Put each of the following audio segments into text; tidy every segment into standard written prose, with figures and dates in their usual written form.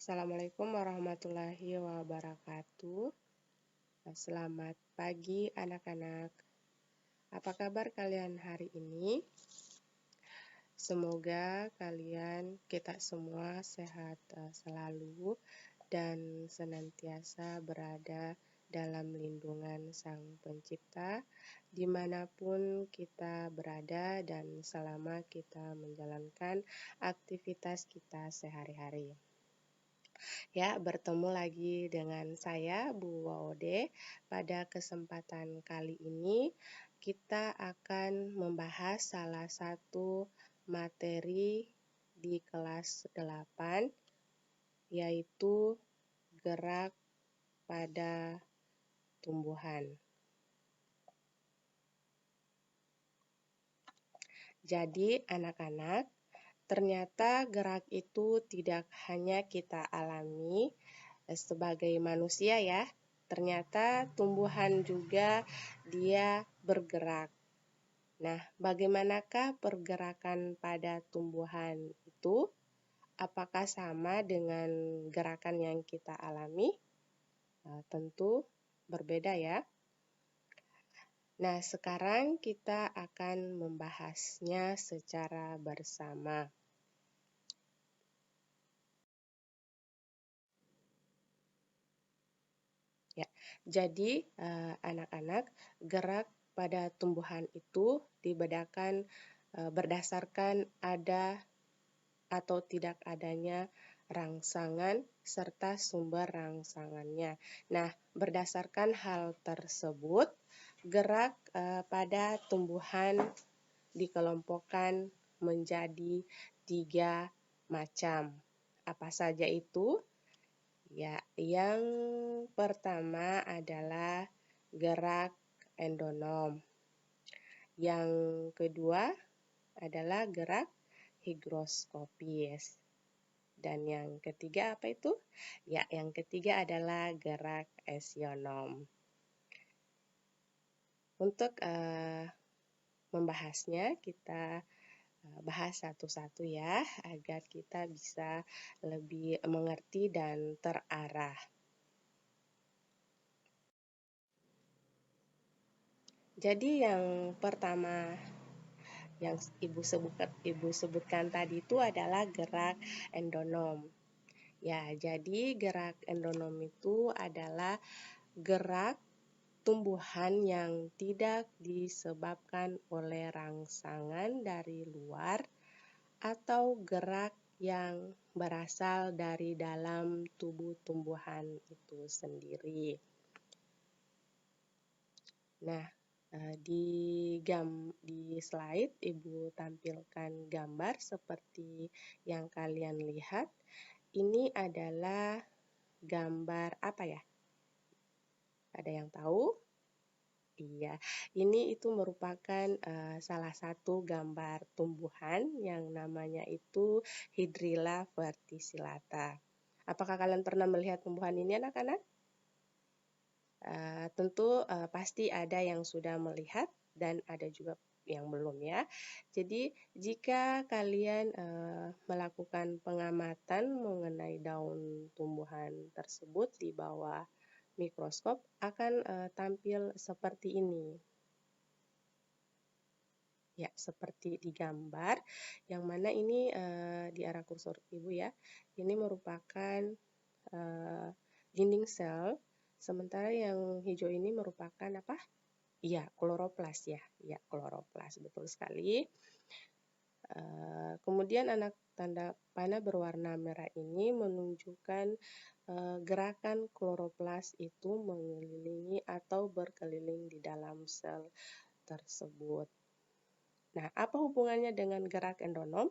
Assalamualaikum warahmatullahi wabarakatuh. Selamat pagi anak-anak. Apa kabar kalian hari ini? Semoga kita semua sehat selalu dan senantiasa berada dalam lindungan Sang Pencipta dimanapun kita berada dan selama kita menjalankan aktivitas kita sehari-hari. Ya, bertemu lagi dengan saya, Bu Waode. Pada kesempatan kali ini, kita akan membahas salah satu materi di kelas 8, yaitu gerak pada tumbuhan. Jadi, anak-anak, ternyata gerak itu tidak hanya kita alami sebagai manusia ya. Ternyata tumbuhan juga dia bergerak. Nah, bagaimanakah pergerakan pada tumbuhan itu? Apakah sama dengan gerakan yang kita alami? Tentu berbeda ya. Nah, sekarang kita akan membahasnya secara bersama. Ya, jadi anak-anak, gerak pada tumbuhan itu dibedakan berdasarkan ada atau tidak adanya rangsangan serta sumber rangsangannya. Nah, berdasarkan hal tersebut, gerak pada tumbuhan dikelompokkan menjadi 3 macam. Apa saja itu? Ya, yang pertama adalah gerak endonom. Yang kedua adalah gerak higroskopis. Dan yang ketiga apa itu? Ya, yang ketiga adalah gerak esionom. Untuk membahasnya, kita bahas satu-satu ya, agar kita bisa lebih mengerti dan terarah. Jadi yang pertama yang Ibu sebutkan tadi itu adalah gerak endonom. Ya, jadi gerak endonom itu adalah gerak tumbuhan yang tidak disebabkan oleh rangsangan dari luar atau gerak yang berasal dari dalam tubuh tumbuhan itu sendiri. Nah, di slide Ibu tampilkan gambar seperti yang kalian lihat. Ini adalah gambar apa ya? Ada yang tahu? Iya, ini itu merupakan salah satu gambar tumbuhan yang namanya itu Hydrilla verticillata. Apakah kalian pernah melihat tumbuhan ini anak-anak? Tentu pasti ada yang sudah melihat dan ada juga yang belum ya. Jadi jika kalian melakukan pengamatan mengenai daun tumbuhan tersebut di bawah mikroskop akan tampil seperti ini. Ya, seperti di gambar, yang mana ini di arah kursor Ibu ya. Ini merupakan dinding sel. Sementara yang hijau ini merupakan apa? Iya, kloroplas ya. Iya, kloroplas, betul sekali. Kemudian tanda panah berwarna merah ini menunjukkan gerakan kloroplas itu mengelilingi atau berkeliling di dalam sel tersebut. Nah, apa hubungannya dengan gerak endonom?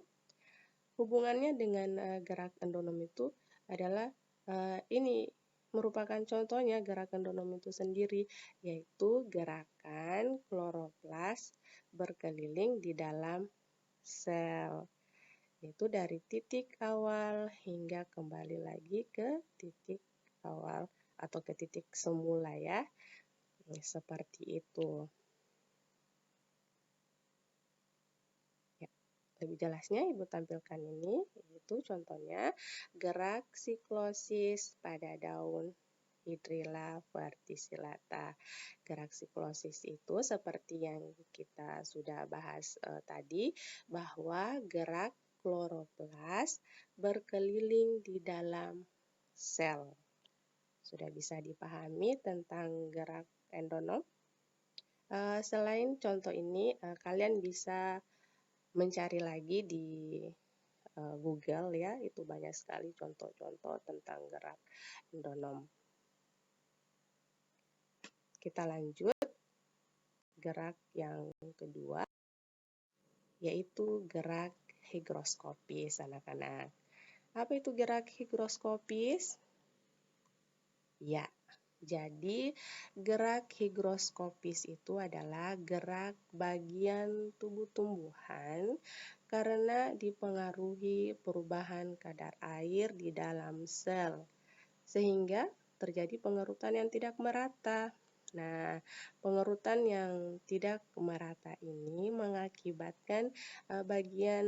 Hubungannya dengan gerak endonom itu adalah ini merupakan contohnya gerak endonom itu sendiri, yaitu gerakan kloroplas berkeliling di dalam sel, yaitu dari titik awal hingga kembali lagi ke titik awal atau ke titik semula ya, seperti itu. Lebih jelasnya Ibu tampilkan ini, yaitu contohnya gerak siklosis pada daun Hydrilla verticillata. Gerak siklosis itu seperti yang kita sudah bahas tadi, bahwa gerak kloroplas berkeliling di dalam sel. Sudah bisa dipahami tentang gerak endonom? Selain contoh ini, kalian bisa mencari lagi di Google ya, itu banyak sekali contoh-contoh tentang gerak endonom. Kita lanjut, gerak yang kedua, yaitu gerak higroskopis, anak-anak. Apa itu gerak higroskopis? Ya, jadi gerak higroskopis itu adalah gerak bagian tubuh tumbuhan karena dipengaruhi perubahan kadar air di dalam sel, sehingga terjadi pengerutan yang tidak merata. Nah, pengerutan yang tidak merata ini mengakibatkan bagian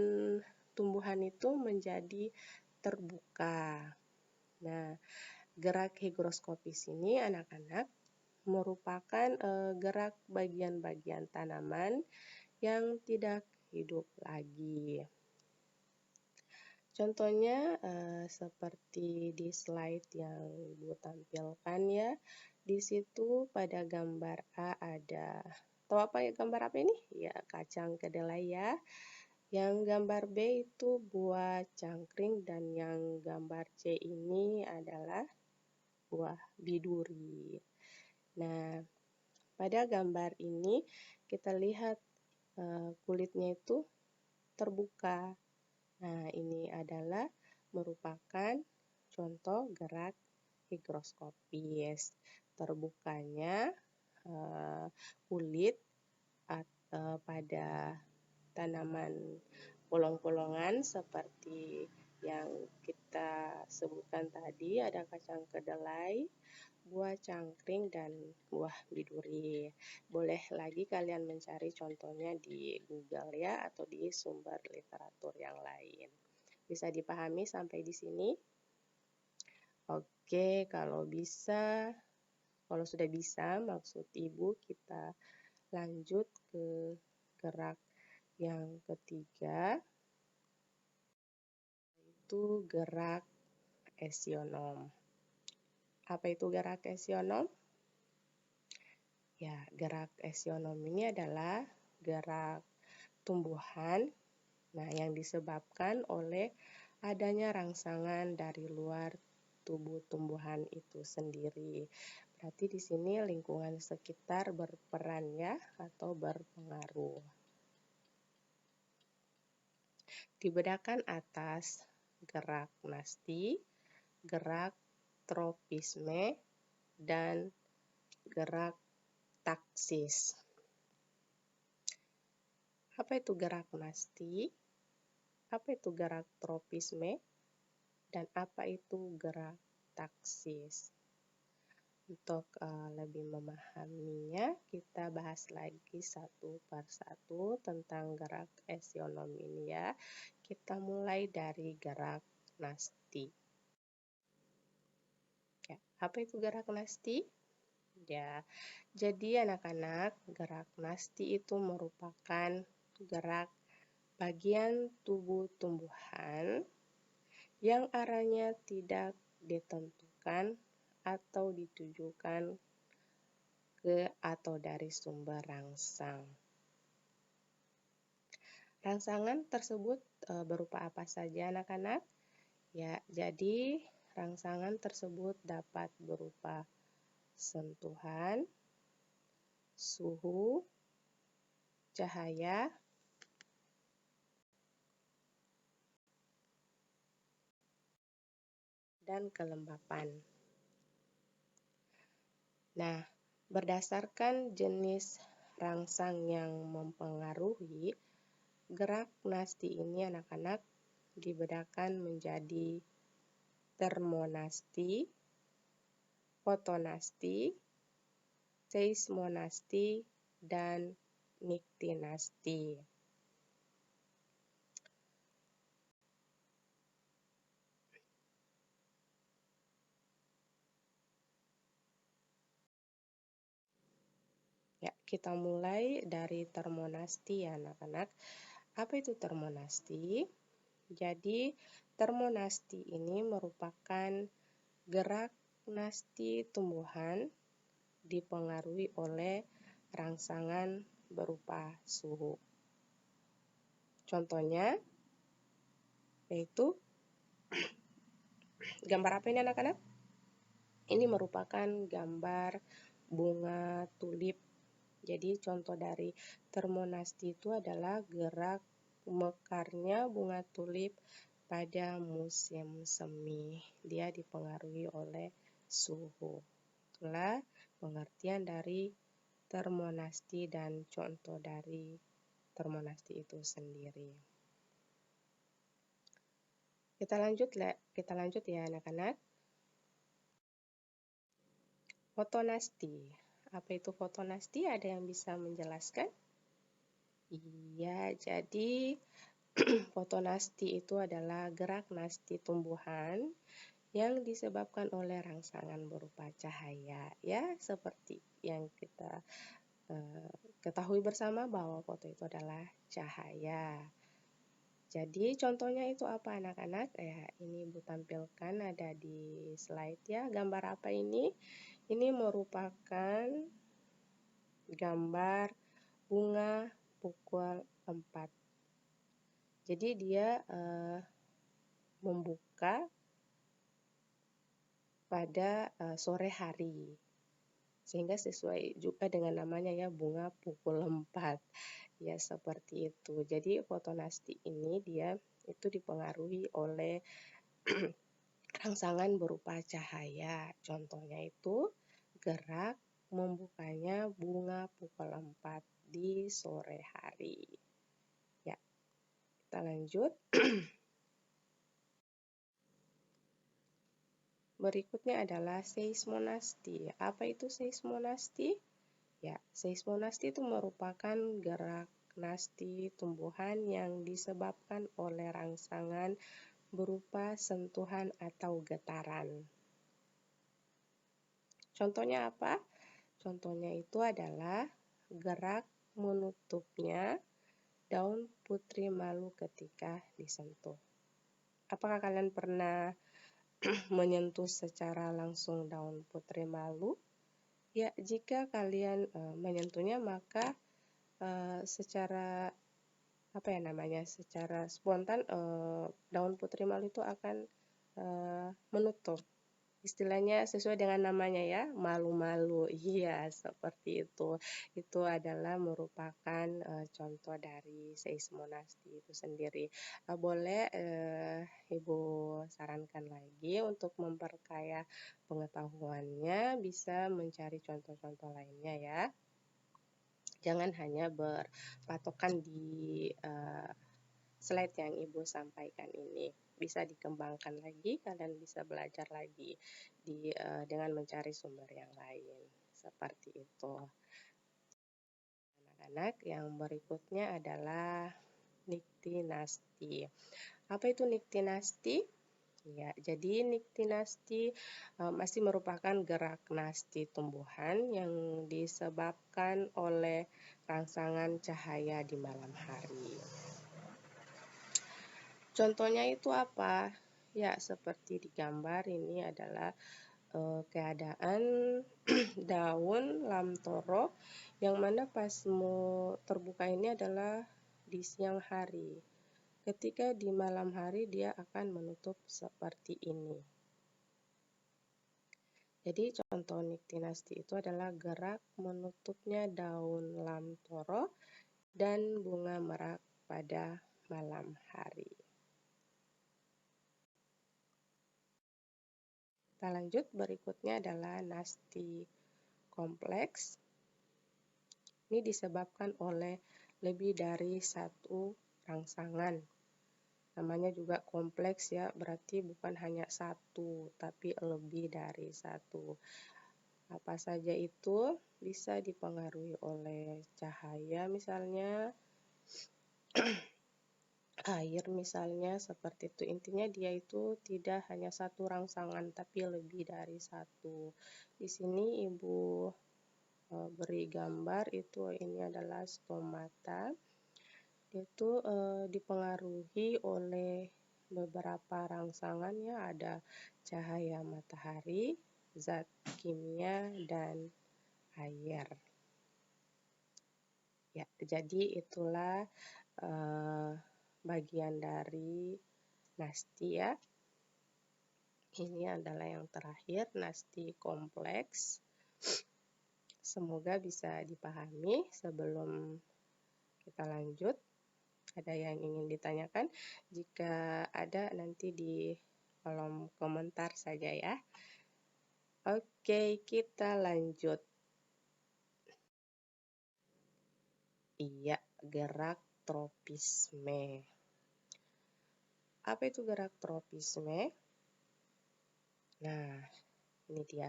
tumbuhan itu menjadi terbuka. Nah, gerak higroskopis ini anak-anak merupakan gerak bagian-bagian tanaman yang tidak hidup lagi. Contohnya seperti di slide yang Ibu tampilkan ya. Di situ pada gambar A ada, tahu apa ya gambar apa ini? Ya, kacang kedelai ya. Yang gambar B itu buah cangkring dan yang gambar C ini adalah buah biduri. Nah, pada gambar ini kita lihat kulitnya itu terbuka. Nah, ini adalah merupakan contoh gerak higroskopis. Terbukanya kulit pada tanaman polong-polongan seperti yang kita sebutkan tadi, ada kacang kedelai, buah cangkring, dan buah biduri. Boleh lagi kalian mencari contohnya di Google ya, atau di sumber literatur yang lain. Bisa dipahami sampai di sini? Oke, kalau sudah bisa, maksud Ibu kita lanjut ke gerak yang ketiga, yaitu gerak esionom. Apa itu gerak esionom? Ya, gerak esionom ini adalah gerak tumbuhan yang disebabkan oleh adanya rangsangan dari luar tubuh tumbuhan itu sendiri. Berarti di sini lingkungan sekitar berperan ya, atau berpengaruh. Di bedakan atas, gerak nasti, gerak tropisme, dan gerak taksis. Apa itu gerak nasti? Apa itu gerak tropisme? Dan apa itu gerak taksis? Untuk lebih memahaminya, kita bahas lagi satu per satu tentang gerak esionom ini ya. Kita mulai dari gerak nasti. Ya, apa itu gerak nasti? Ya, jadi anak-anak, gerak nasti itu merupakan gerak bagian tubuh tumbuhan yang arahnya tidak ditentukan atau ditujukan ke atau dari sumber rangsang. Rangsangan tersebut berupa apa saja anak-anak? Ya, jadi rangsangan tersebut dapat berupa sentuhan, suhu, cahaya, dan kelembapan. Nah, berdasarkan jenis rangsang yang mempengaruhi gerak nasti ini anak-anak dibedakan menjadi termonasti, fotonasti, seismonasti, dan niktinasti. kita mulai dari termonasti ya anak-anak. Apa itu termonasti? Jadi termonasti ini merupakan gerak nasti tumbuhan dipengaruhi oleh rangsangan berupa suhu. Contohnya yaitu gambar apa ini anak-anak? Ini merupakan gambar bunga tulip. Jadi contoh dari termonasti itu adalah gerak mekarnya bunga tulip pada musim semi. Dia dipengaruhi oleh suhu. Itulah pengertian dari termonasti dan contoh dari termonasti itu sendiri. Kita lanjut ya anak-anak. Fotonasti. Apa itu fotonasti? Ada yang bisa menjelaskan? Iya, jadi fotonasti itu adalah gerak nasti tumbuhan yang disebabkan oleh rangsangan berupa cahaya. Ya, seperti yang kita ketahui bersama bahwa foto itu adalah cahaya. Jadi contohnya itu apa anak-anak? Ya, ini Ibu tampilkan ada di slide ya. Gambar apa ini? Ini merupakan gambar bunga pukul 4. Jadi dia membuka pada sore hari. Sehingga sesuai juga dengan namanya ya, bunga pukul 4. Ya, seperti itu. Jadi fotonasti ini dia itu dipengaruhi oleh rangsangan berupa cahaya. Contohnya itu gerak membukanya bunga pukul 4 di sore hari. Ya, kita lanjut. Berikutnya adalah seismonasti. Apa itu seismonasti? Ya, seismonasti itu merupakan gerak nasti tumbuhan yang disebabkan oleh rangsangan berupa sentuhan atau getaran. Contohnya apa? Contohnya itu adalah gerak menutupnya daun putri malu ketika disentuh. Apakah kalian pernah menyentuh secara langsung daun putri malu? Ya, jika kalian menyentuhnya maka secara secara spontan daun putri malu itu akan menutup. Istilahnya sesuai dengan namanya ya, malu-malu. Iya, seperti itu. Itu adalah merupakan contoh dari seismonasti itu sendiri. Boleh Ibu sarankan lagi untuk memperkaya pengetahuannya, bisa mencari contoh-contoh lainnya ya. Jangan hanya berpatokan di slide yang Ibu sampaikan ini. Bisa dikembangkan lagi, kalian bisa belajar lagi dengan mencari sumber yang lain. Seperti itu. Anak-anak, yang berikutnya adalah niktinasti. Apa itu niktinasti? Ya, jadi niktinasti masih merupakan gerak nasti tumbuhan yang disebabkan oleh rangsangan cahaya di malam hari. Contohnya itu apa? Ya, seperti di gambar ini adalah keadaan daun lamtoro yang mana pas mau terbuka ini adalah di siang hari. Ketika di malam hari dia akan menutup seperti ini. Jadi contoh niktinasti itu adalah gerak menutupnya daun lamtoro dan bunga merak pada malam hari. Kita lanjut, berikutnya adalah nasti kompleks. Ini disebabkan oleh lebih dari satu rangsangan. Namanya juga kompleks ya, berarti bukan hanya satu, tapi lebih dari satu. Apa saja itu? Bisa dipengaruhi oleh cahaya misalnya, air misalnya, seperti itu. Intinya dia itu tidak hanya satu rangsangan, tapi lebih dari satu. Di sini Ibu beri gambar itu ini adalah stomata. Itu dipengaruhi oleh beberapa rangsangan ya, ada cahaya matahari, zat kimia, dan air. Ya, jadi itulah bagian dari nasti ya. Ini adalah yang terakhir, nasti kompleks. Semoga bisa dipahami. Sebelum kita lanjut, ada yang ingin ditanyakan? Jika ada, nanti di kolom komentar saja ya. Oke, kita lanjut. Iya, gerak tropisme. Apa itu gerak tropisme? Nah, ini dia.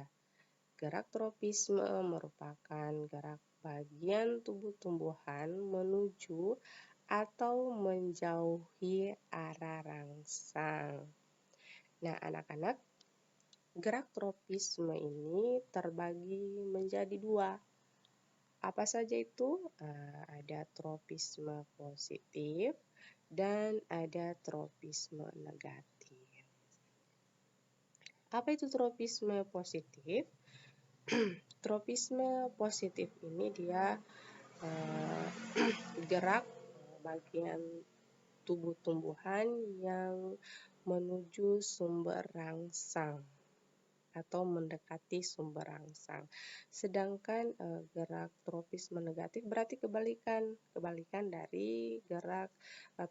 Gerak tropisme merupakan gerak bagian tubuh tumbuhan menuju atau menjauhi arah rangsang. Nah, anak-anak, gerak tropisme ini terbagi menjadi dua. Apa saja itu? Ada tropisme positif dan ada tropisme negatif. Apa itu tropisme positif? Tropisme positif ini dia gerak bagian tubuh tumbuhan yang menuju sumber rangsang atau mendekati sumber rangsang. Sedangkan gerak tropisme negatif berarti kebalikan dari gerak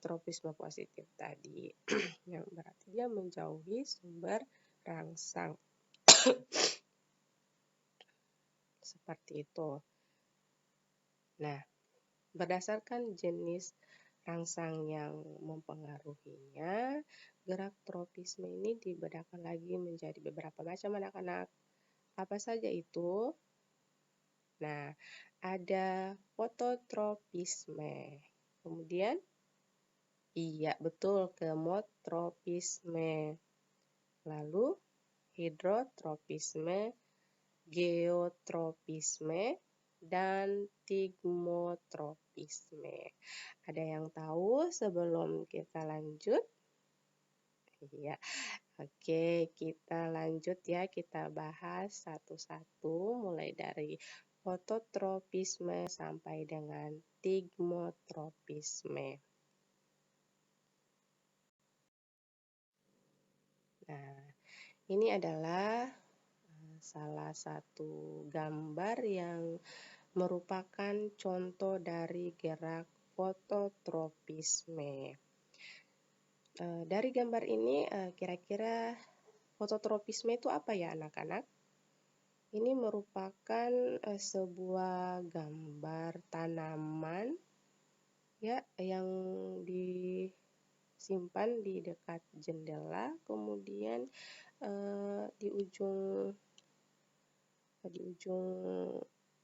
tropisme positif tadi, yang berarti dia menjauhi sumber rangsang. Seperti itu. Nah, berdasarkan jenis rangsang yang mempengaruhinya, gerak tropisme ini dibedakan lagi menjadi beberapa macam anak-anak. Apa saja itu? Nah, ada fototropisme. Kemudian, iya betul, kemotropisme. Lalu, hidrotropisme, geotropisme, dan tigmotropisme. Ada yang tahu sebelum kita lanjut? Iya. Oke, kita lanjut ya. Kita bahas satu-satu mulai dari fototropisme sampai dengan tigmotropisme. Nah, ini adalah salah satu gambar yang merupakan contoh dari gerak fototropisme. Dari gambar ini kira-kira fototropisme itu apa ya anak-anak? Ini merupakan sebuah gambar tanaman ya yang disimpan di dekat jendela, kemudian di ujung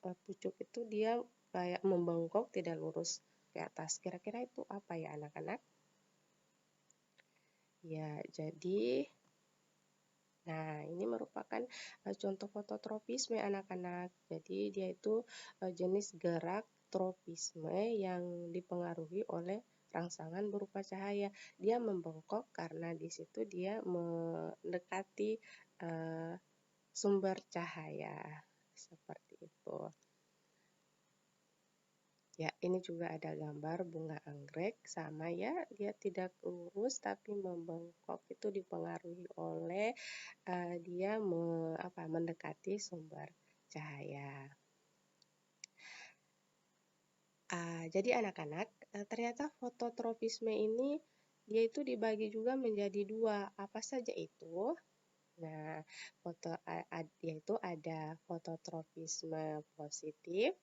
pucuk itu dia kayak membengkok, tidak lurus ke atas. Kira-kira itu apa ya anak-anak? Ya, jadi nah ini merupakan contoh fototropisme anak-anak. Jadi dia itu jenis gerak tropisme yang dipengaruhi oleh rangsangan berupa cahaya. Dia membengkok karena di situ dia mendekati sumber cahaya. Seperti itu. Ya, ini juga ada gambar bunga anggrek, sama ya, dia tidak lurus tapi membengkok, itu dipengaruhi oleh dia mendekati sumber cahaya. Jadi anak-anak, ternyata fototropisme ini dia itu dibagi juga menjadi dua. Apa saja itu? Nah, yaitu ada fototropisme positif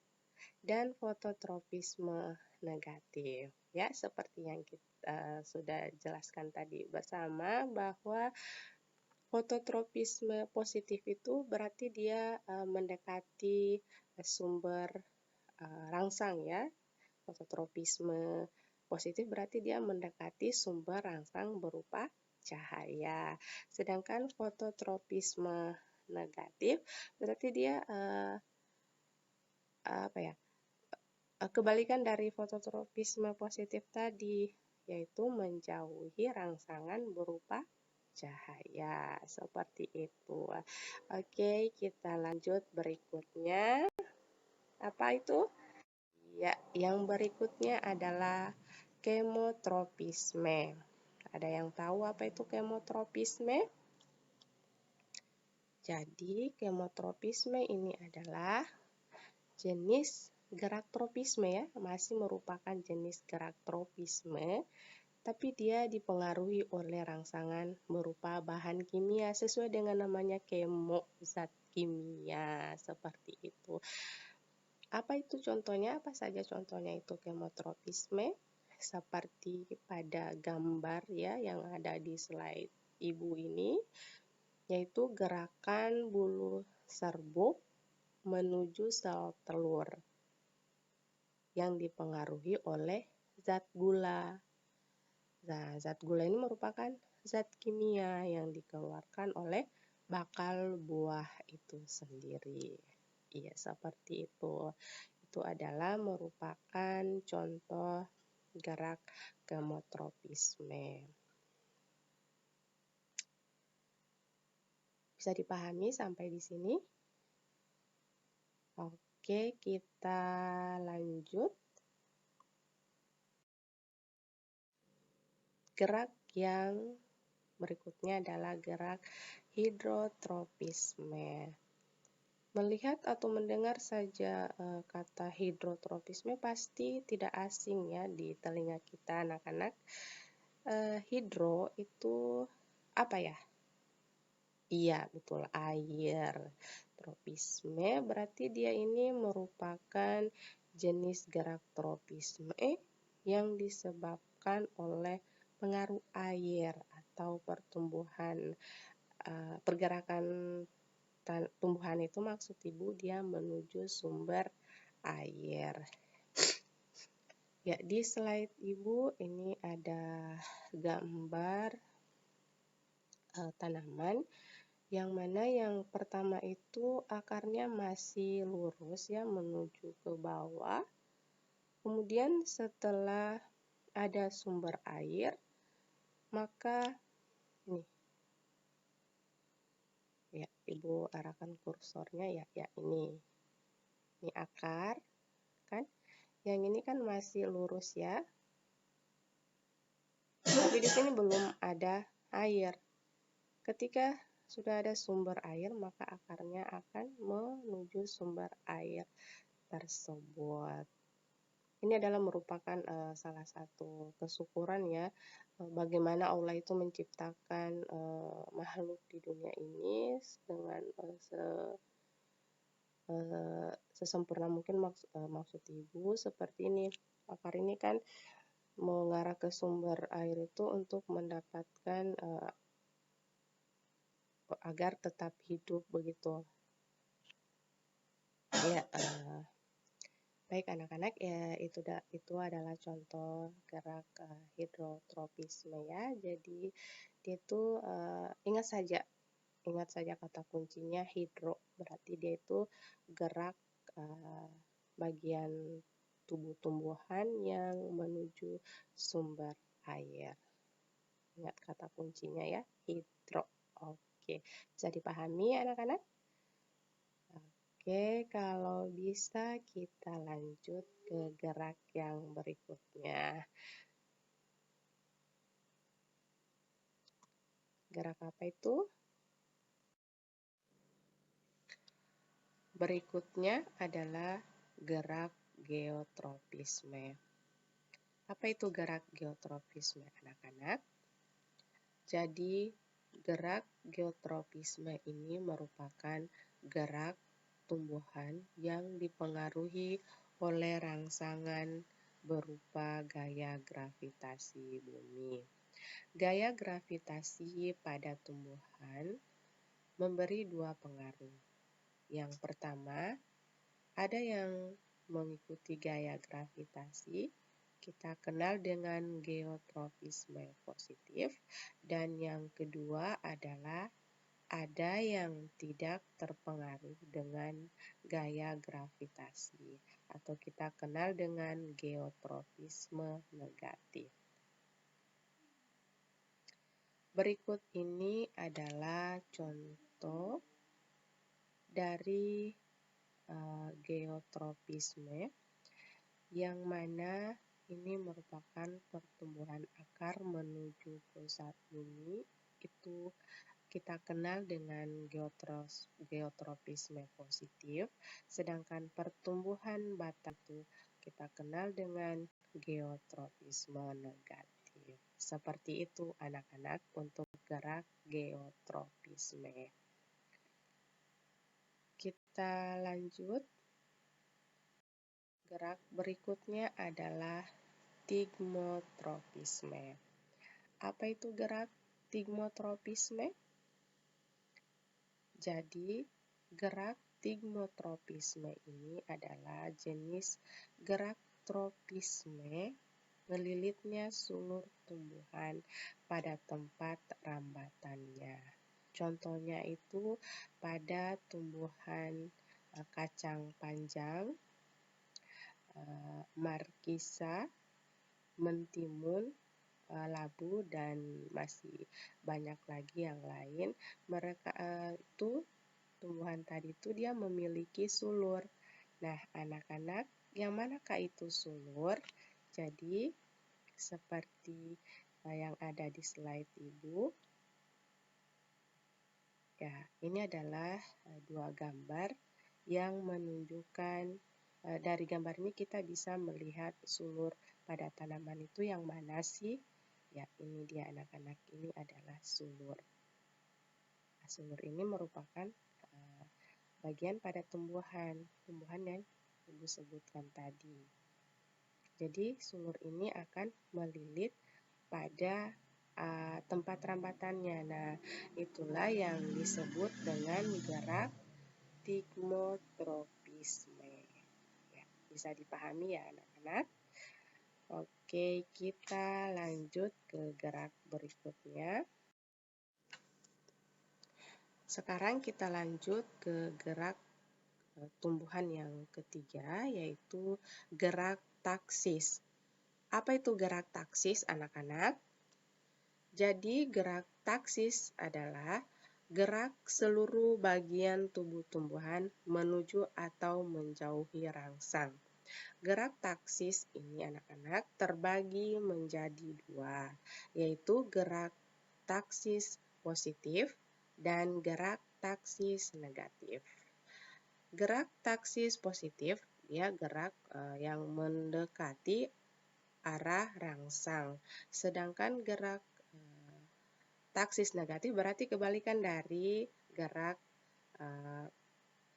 dan fototropisme negatif. Ya, seperti yang kita sudah jelaskan tadi bersama bahwa fototropisme positif itu berarti dia mendekati sumber rangsang ya. Fototropisme positif berarti dia mendekati sumber rangsang berupa cahaya. Sedangkan fototropisme negatif berarti dia apa ya, kebalikan dari fototropisme positif tadi, yaitu menjauhi rangsangan berupa cahaya. Seperti itu. Oke, kita lanjut berikutnya. Apa itu? Ya, yang berikutnya adalah kemotropisme. Ada yang tahu apa itu kemotropisme? Jadi, kemotropisme ini adalah jenis gerak tropisme ya, masih merupakan jenis gerak tropisme, tapi dia dipengaruhi oleh rangsangan berupa bahan kimia sesuai dengan namanya kemo, zat kimia, seperti itu. Apa itu contohnya? Apa saja contohnya itu kemotropisme? Seperti pada gambar ya yang ada di slide Ibu ini, yaitu gerakan bulu serbuk menuju sel telur yang dipengaruhi oleh zat gula. Nah, zat gula ini merupakan zat kimia yang dikeluarkan oleh bakal buah itu sendiri. Iya, seperti itu. Itu adalah merupakan contoh gerak kemotropisme. Bisa dipahami sampai di sini? Oke, kita lanjut. Gerak yang berikutnya adalah gerak hidrotropisme. Melihat atau mendengar saja kata hidrotropisme pasti tidak asing ya di telinga kita anak-anak. Hidro itu apa ya? Iya, betul, air. Tropisme berarti dia ini merupakan jenis gerak tropisme yang disebabkan oleh pengaruh air atau pertumbuhan pergerakan tumbuhan itu maksud Ibu dia menuju sumber air. Ya, di slide Ibu ini ada gambar tanaman yang mana yang pertama itu akarnya masih lurus ya menuju ke bawah. Kemudian setelah ada sumber air, maka ini ya Ibu arahkan kursornya ya ini. Ini akar kan. Yang ini kan masih lurus ya. Tapi di sini belum ada air. Ketika sudah ada sumber air, maka akarnya akan menuju sumber air tersebut. Ini adalah merupakan salah satu kesyukuran ya, bagaimana Allah itu menciptakan makhluk di dunia ini dengan sesempurna mungkin maksud Ibu seperti ini. Akar ini kan mengarah ke sumber air itu untuk mendapatkan agar tetap hidup begitu. Ya, baik anak-anak ya itu adalah contoh gerak hidrotropisme ya. Jadi dia itu ingat saja kata kuncinya hidro berarti dia itu gerak bagian tubuh tumbuhan yang menuju sumber air. Ingat kata kuncinya ya, hidro. Oke, bisa dipahami anak-anak? Oke, kalau bisa kita lanjut ke gerak yang berikutnya. Gerak apa itu? Berikutnya adalah gerak geotropisme. Apa itu gerak geotropisme, anak-anak? Jadi, gerak geotropisme ini merupakan gerak tumbuhan yang dipengaruhi oleh rangsangan berupa gaya gravitasi bumi. Gaya gravitasi pada tumbuhan memberi dua pengaruh. Yang pertama, ada yang mengikuti gaya gravitasi, kita kenal dengan geotropisme positif, dan yang kedua adalah ada yang tidak terpengaruh dengan gaya gravitasi atau kita kenal dengan geotropisme negatif. Berikut ini adalah contoh dari geotropisme yang mana ini merupakan pertumbuhan akar menuju pusat bumi. Itu kita kenal dengan geotropisme positif, sedangkan pertumbuhan batang itu kita kenal dengan geotropisme negatif. Seperti itu anak-anak untuk gerak geotropisme. Kita lanjut. Gerak berikutnya adalah tigmotropisme. Apa itu gerak tigmotropisme? Jadi, gerak tigmotropisme ini adalah jenis gerak tropisme melilitnya sulur tumbuhan pada tempat rambatannya. Contohnya itu pada tumbuhan kacang panjang, markisa, mentimun, labu, dan masih banyak lagi yang lain. Mereka itu tumbuhan tadi itu dia memiliki sulur. Nah, anak-anak, yang manakah itu sulur? Jadi, seperti yang ada di slide Ibu. Ya, ini adalah dua gambar yang menunjukkan dari gambar ini kita bisa melihat sulur pada tanaman itu yang mana sih? Ya, ini dia anak-anak, ini adalah sulur. Nah, sulur ini merupakan bagian pada tumbuhan yang Ibu sebutkan tadi. Jadi, sulur ini akan melilit pada tempat rambatannya. Nah, itulah yang disebut dengan gerak tigmotropisme. Ya, bisa dipahami ya anak-anak? Oke, kita lanjut ke gerak berikutnya. Sekarang kita lanjut ke gerak tumbuhan yang ketiga, yaitu gerak taksis. Apa itu gerak taksis, anak-anak? Jadi, gerak taksis adalah gerak seluruh bagian tubuh tumbuhan menuju atau menjauhi rangsang. Gerak taksis ini anak-anak terbagi menjadi dua, yaitu gerak taksis positif dan gerak taksis negatif. Gerak taksis positif dia gerak yang mendekati arah rangsang, sedangkan gerak taksis negatif berarti kebalikan dari gerak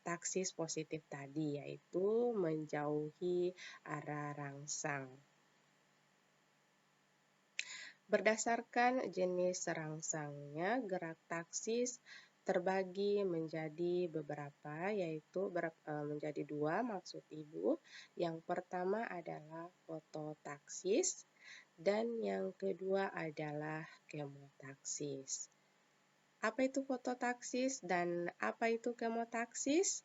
taksis positif tadi, yaitu menjauhi arah rangsang. Berdasarkan jenis rangsangnya, gerak taksis terbagi menjadi beberapa, yaitu menjadi dua maksud Ibu. Yang pertama adalah fototaksis dan yang kedua adalah kemotaksis. Apa itu fototaksis dan apa itu kemotaksis?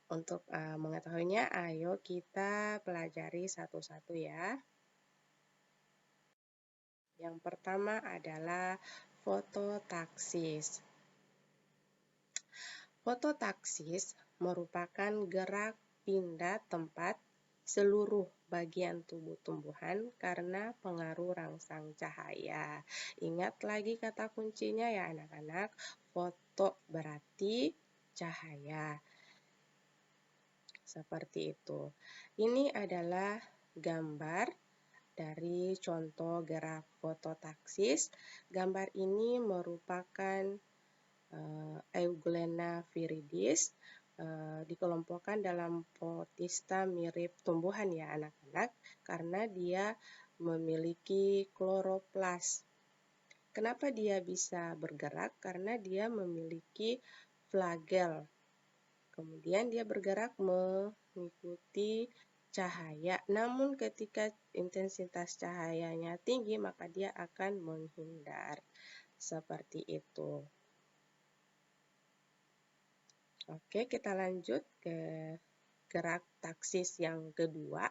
Untuk mengetahuinya, ayo kita pelajari satu-satu ya. Yang pertama adalah fototaksis. Fototaksis merupakan gerak pindah tempat seluruh bagian tubuh tumbuhan karena pengaruh rangsang cahaya. Ingat lagi kata kuncinya ya anak-anak, foto berarti cahaya. Seperti itu. Ini adalah gambar dari contoh gerak fototaksis. Gambar ini merupakan Euglena viridis, dikelompokkan dalam protista mirip tumbuhan ya anak-anak, karena dia memiliki kloroplas. Kenapa dia bisa bergerak? Karena dia memiliki flagel. Kemudian dia bergerak mengikuti cahaya, namun ketika intensitas cahayanya tinggi maka dia akan menghindar. Seperti itu. Oke, kita lanjut ke gerak taksis yang kedua,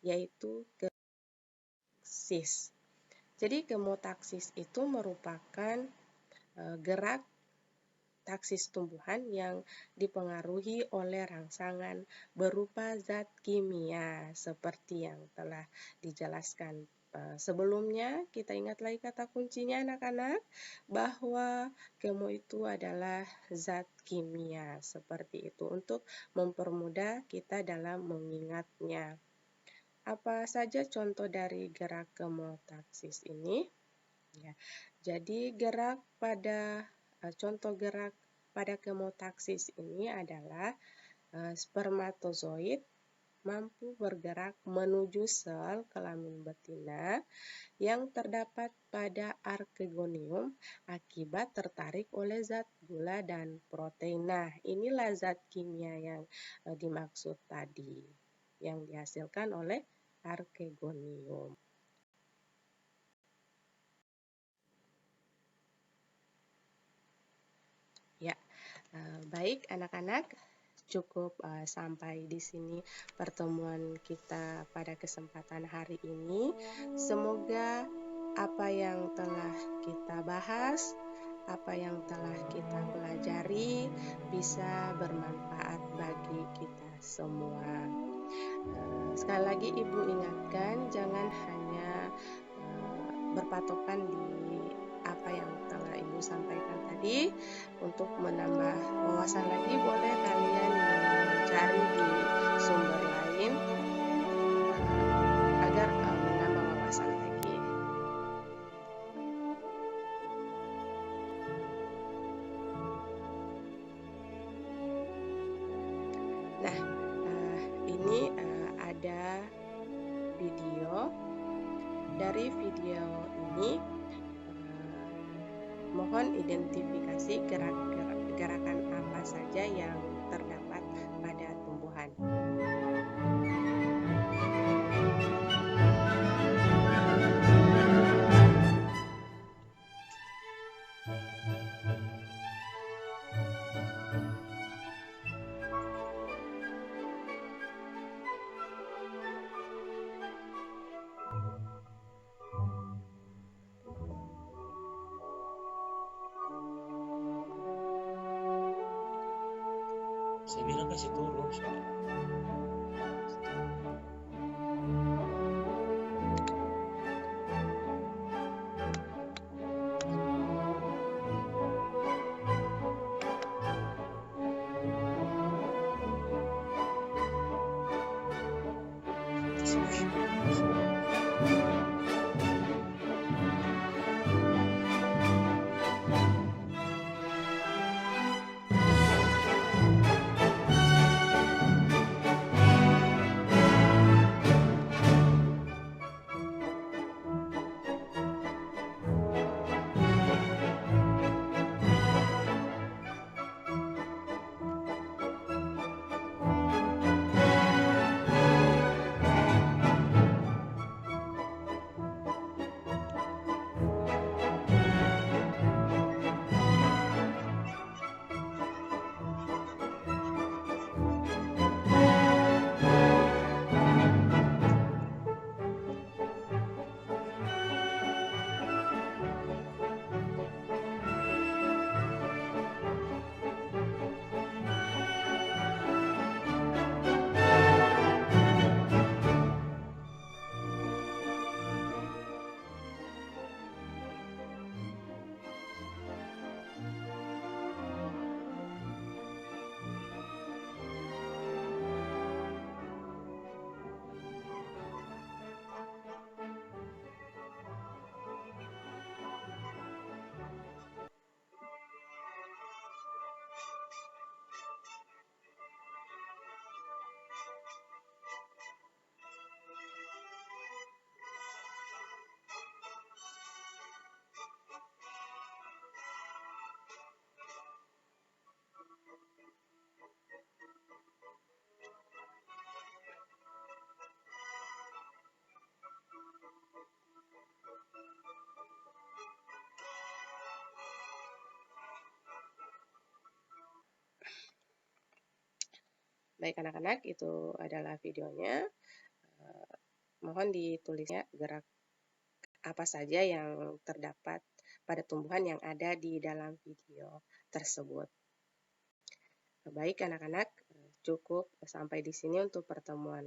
yaitu kemotaksis. Jadi kemotaksis itu merupakan gerak taksis tumbuhan yang dipengaruhi oleh rangsangan berupa zat kimia seperti yang telah dijelaskan sebelumnya. Kita ingat lagi kata kuncinya anak-anak, bahwa kemo itu adalah zat kimia seperti itu untuk mempermudah kita dalam mengingatnya. Apa saja contoh dari gerak kemotaksis ini? Ya, jadi contoh gerak pada kemotaksis ini adalah spermatozoid mampu bergerak menuju sel kelamin betina yang terdapat pada archegonium akibat tertarik oleh zat gula dan protein. Nah, inilah zat kimia yang dimaksud tadi, yang dihasilkan oleh archegonium. Ya, baik anak-anak, cukup sampai di sini pertemuan kita pada kesempatan hari ini. Semoga apa yang telah kita bahas, apa yang telah kita pelajari bisa bermanfaat bagi kita semua. Sekali lagi Ibu ingatkan, jangan hanya berpatokan di apa yang telah Ibu sampaikan tadi. Untuk menambah wawasan lagi, boleh kalian mencari di sumber lain agar menambah wawasan lagi. Nah, ini ada video. Dari video ini mohon identifikasi gerakan apa saja yang terdapat pada tumbuhan. Saya bilang kasih turun soalnya. Baik anak-anak, itu adalah videonya. Mohon ditulisnya gerak apa saja yang terdapat pada tumbuhan yang ada di dalam video tersebut. Baik anak-anak, cukup sampai di sini untuk pertemuan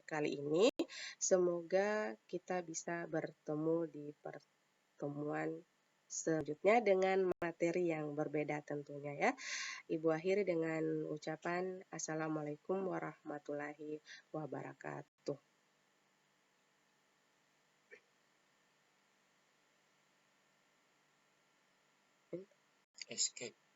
kali ini. Semoga kita bisa bertemu di pertemuan selanjutnya dengan materi yang berbeda tentunya ya. Ibu akhiri dengan ucapan Assalamualaikum warahmatullahi wabarakatuh. Escape.